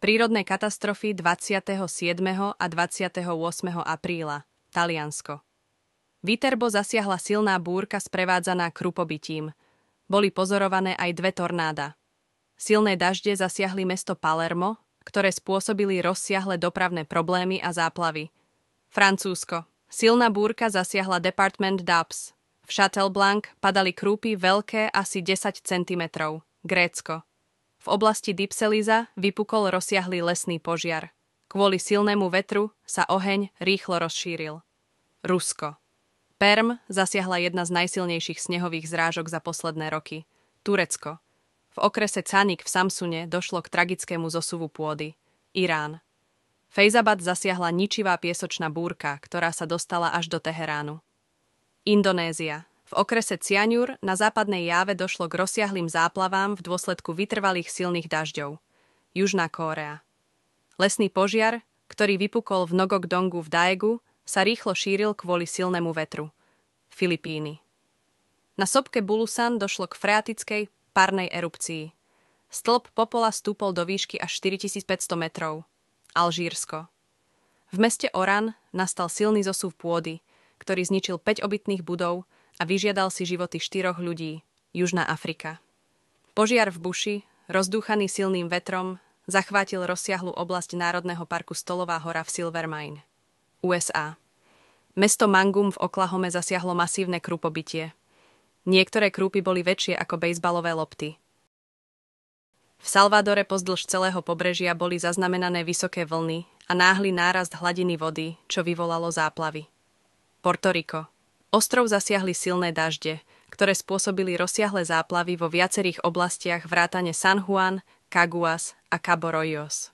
Prírodné katastrofy 27. a 28. apríla. Taliansko. Viterbo zasiahla silná búrka sprevádzaná krupobytím. Boli pozorované aj dve tornáda. Silné dažde zasiahli mesto Palermo, ktoré spôsobili rozsiahle dopravné problémy a záplavy. Francúzsko. Silná búrka zasiahla department d'Aps. V Châtelblanc padali krúpy veľké asi 10 cm. Grécko. V oblasti Dipseliza vypukol rozsiahly lesný požiar. Kvôli silnému vetru sa oheň rýchlo rozšíril. Rusko. Perm zasiahla jedna z najsilnejších snehových zrážok za posledné roky. Turecko. V okrese Canik v Samsune došlo k tragickému zosuvu pôdy. Irán. Fejzabad zasiahla ničivá piesočná búrka, ktorá sa dostala až do Teheránu. Indonézia. V okrese Cianjur na západnej Jáve došlo k rozsiahlym záplavám v dôsledku vytrvalých silných dažďov. Južná Kórea. Lesný požiar, ktorý vypukol v Ngok-Dongu v Daegu, sa rýchlo šíril kvôli silnému vetru. Filipíny. Na sopke Bulusan došlo k freatickej parnej erupcii. Stĺp popola stúpol do výšky až 4500 metrov. Alžírsko. V meste Oran nastal silný zosuv pôdy, ktorý zničil 5 obytných budov a vyžiadal si životy 4 ľudí. Južná Afrika. Požiar v buši, rozdúchaný silným vetrom, zachvátil rozsiahlu oblasť Národného parku Stolová hora v Silver Mine. USA. Mesto Mangum v Oklahome zasiahlo masívne krupobytie. Niektoré krúpy boli väčšie ako bejzbalové lopty. V Salvadore pozdĺž celého pobrežia boli zaznamenané vysoké vlny a náhly nárast hladiny vody, čo vyvolalo záplavy. Portoriko. Ostrov zasiahli silné dažde, ktoré spôsobili rozsiahle záplavy vo viacerých oblastiach vrátane San Juan, Caguas a Cabo Royos.